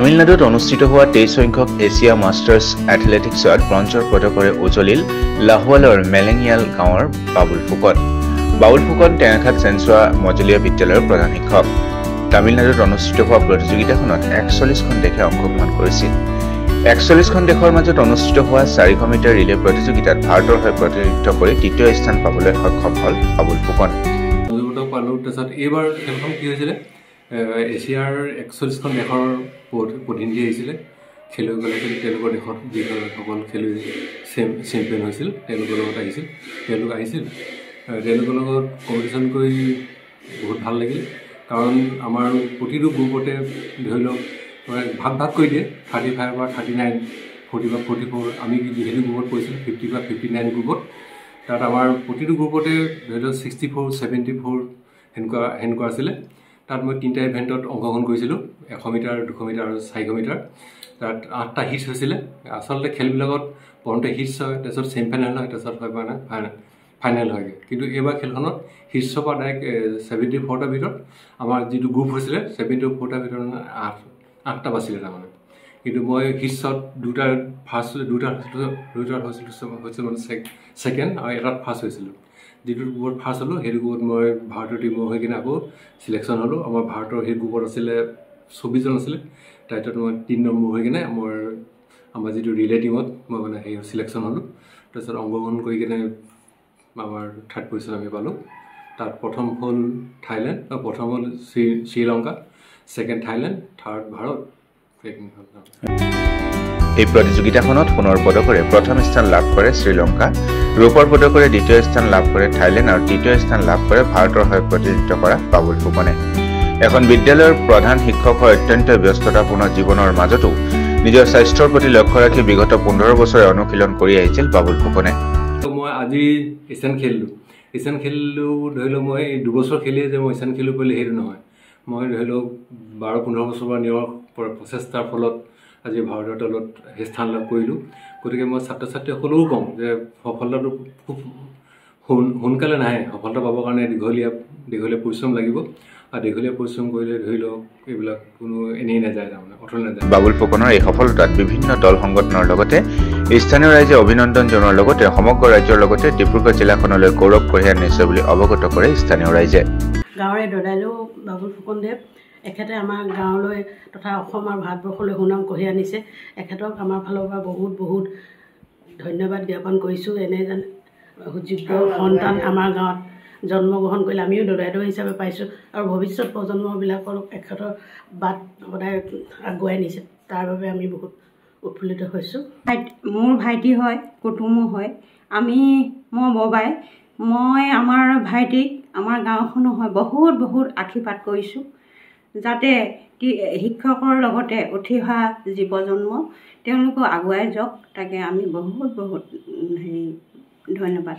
তামিলনাডুত অনুষ্ঠিত হোৱা 23 সংখ্যক এছিয়া মাষ্টাৰ্ছ এথলেটিক্সত ব্ৰঞ্জৰ পদকৰে উজলিল লাহোৱালৰ মেলেঙিয়াল গাঁৱৰ বাবুল ফুকন। বাবুল ফুকন টেঙাখাত চেঞ্চুৱা মজলীয়া বিদ্যালয়ৰ প্ৰধান শিক্ষক। তামিলনাডুত অনুষ্ঠিত হোৱা প্ৰতিযোগিতাখনত 41খন দেশে অংশগ্ৰহণ কৰিছিল। 41খন দেশৰ মাজত অনুষ্ঠিত হোৱা 400 মিটাৰ ৰিলে প্ৰতিযোগিতাত ভাৰতৰ হৈ প্ৰতিনিধিত্ব কৰি তৃতীয় স্থান পাবলৈ সক্ষম হ'ল বাবুল ফুকন। এইবাৰ খেলখন কি হৈছিলে, এছিয়াৰ 41খন দেশৰ প্ৰতিনিধি আহিছিলে খেলুৱৈসকলে। তেওঁলোকৰ দেশত যিসকল খেলুৱৈ চেম্পিয়ন হৈছিল তেওঁলোকৰ লগত আহিছিল। তেওঁলোকৰ লগত কম্পিটিশ্যন কৰি বহুত ভাল লাগিল। কাৰণ আমাৰ প্ৰতিটো গ্ৰুপতে ধৰি লওক ভাগ কৰি দিয়ে, 35 বা 39, 40 বা 44। আমি যিহেতু গ্ৰুপত পৰিছিলোঁ 50 বা 59 গ্ৰুপত। তাত আমাৰ প্ৰতিটো গ্ৰুপতে ধৰি লওক 64, 74 সেনেকুৱা আছিলে। তাত মই 3টা ইভেণ্টত অংশগ্ৰহণ কৰিছিলোঁ, 100 মিটাৰ, 200 মিটাৰ আৰু 400 মিটাৰ। তাত 8টা হিটছ হৈছিলে। আচলতে খেলবিলাকত প্ৰথমতে হিটছ হয়, তাৰপিছত ছেমি ফাইনেল হয়, তাৰপিছত ফাইনেল হয়গৈ। কিন্তু এইবাৰ খেলখনত হিটছৰ পৰা ডাইৰেক্ট 74টাৰ ভিতৰত আমাৰ যিটো গ্ৰুপ হৈছিলে 74টাৰ ভিতৰত 8টা বাছিলে তাৰমানে। কিন্তু মই হিটছত দুটাত হৈছিলোঁ মানে ছেকেণ্ড আৰু এটাত ফাৰ্ষ্ট হৈছিলোঁ। যিটো গ্ৰুপত ফাৰ্ষ্ট হ'লোঁ সেইটো গ্ৰুপত মই ভাৰতৰ টীমৰ হৈ কিনে আকৌ চিলেকশ্যন হ'লোঁ। আমাৰ ভাৰতৰ সেই গ্ৰুপত আছিলে 24জন আছিলে। তাৰপিছত মই 3 নম্বৰ হৈ কিনে আমাৰ যিটো ৰিলে টীমত মই মানে সেই চিলেকশ্যন হ'লোঁ। তাৰপিছত অংশগ্ৰহণ কৰি কিনে আমাৰ 3rd পজিশ্যন আমি পালোঁ। তাত প্ৰথম হ'ল থাইলেণ্ড, প্ৰথম হ'ল Sri Lanka, 2nd Thailand, 3rd Bharat. এই প্ৰতিযোগিতাখনত সোণৰ পদকৰে প্ৰথম স্থান লাভ কৰে শ্ৰীলংকা, ৰূপৰ পদকৰে দ্বিতীয় স্থান লাভ কৰে থাইলেণ্ড আৰু তৃতীয় স্থান লাভ কৰে ভাৰতৰ হৈ প্ৰতিনিধিত্ব কৰা বাবুল ফুকনে। এখন বিদ্যালয়ৰ প্ৰধান শিক্ষক হৈ অত্যন্ত ব্যস্ততাপূৰ্ণ জীৱনৰ মাজতো নিজৰ স্বাস্থ্যৰ প্ৰতি লক্ষ্য ৰাখি বিগত 15 বছৰে অনুশীলন কৰি আহিছিল বাবুল ফুকনে। মই আজি এছিয়ান খেলিলোঁ ধৰি লওক মই 2 বছৰ খেলিয়ে যে মই এছিয়ান খেলোঁ বুলি সেইটো নহয়। মই ধৰি লওক 12-15 বছৰ পৰা নিজৰ প্ৰচেষ্টাৰ ফলত আজি ভাৰতৰ দলত সেই স্থান লাভ কৰিলোঁ। গতিকে মই ছাত্ৰ ছাত্ৰীসকলেও কওঁ যে সফলতাটো খুব সোনকালে নাহে। সফলতা পাবৰ কাৰণে দীঘলীয়া পৰিশ্ৰম লাগিব। আৰু দীঘলীয়া পৰিশ্ৰম কৰিলে ধৰি লওক এইবিলাক কোনো এনেই নাযায়, তাৰমানে অথলে নাযায়। বাবুল ফুকনৰ এই সফলতাত বিভিন্ন দল সংগঠনৰ লগতে স্থানীয় ৰাইজে অভিনন্দন জনোৱাৰ লগতে সমগ্ৰ ৰাজ্যৰ লগতে ডিব্ৰুগড় জিলাখনলৈ গৌৰৱ কঢ়িয়াই আনিছে বুলি অৱগত কৰে স্থানীয় ৰাইজে। গাঁৱৰে দদাইদেউ বাবুল ফুকনদেৱ, এখেতে আমাৰ গাঁৱলৈ তথা অসম আৰু ভাৰতবৰ্ষলৈ সুনাম কঢ়িয়াই আনিছে। এখেতক আমাৰ ফালৰ পৰা বহুত বহুত ধন্যবাদ জ্ঞাপন কৰিছোঁ। এনে যেন সুযোগ্য সন্তান আমাৰ গাঁৱত জন্মগ্ৰহণ কৰিলে আমিও দদাইদেউ হিচাপে পাইছোঁ আৰু ভৱিষ্যত প্ৰজন্মবিলাকৰ এখেতৰ বাট সদায় আগুৱাই নিছে। তাৰ বাবে আমি বহুত উৎফুল্লিত হৈছোঁ। মোৰ ভাইটি হয়, কুটুমো হয়। মই ববাই আমাৰ ভাইটিক আমাৰ গাঁওখনো হয় বহুত আশীৰ্বাদ কৰিছোঁ, যাতে শিক্ষকৰ লগতে উঠি অহা জীৱ-জন্ম তেওঁলোকো আগুৱাই যাওক। তাকে আমি বহুত ধন্যবাদ।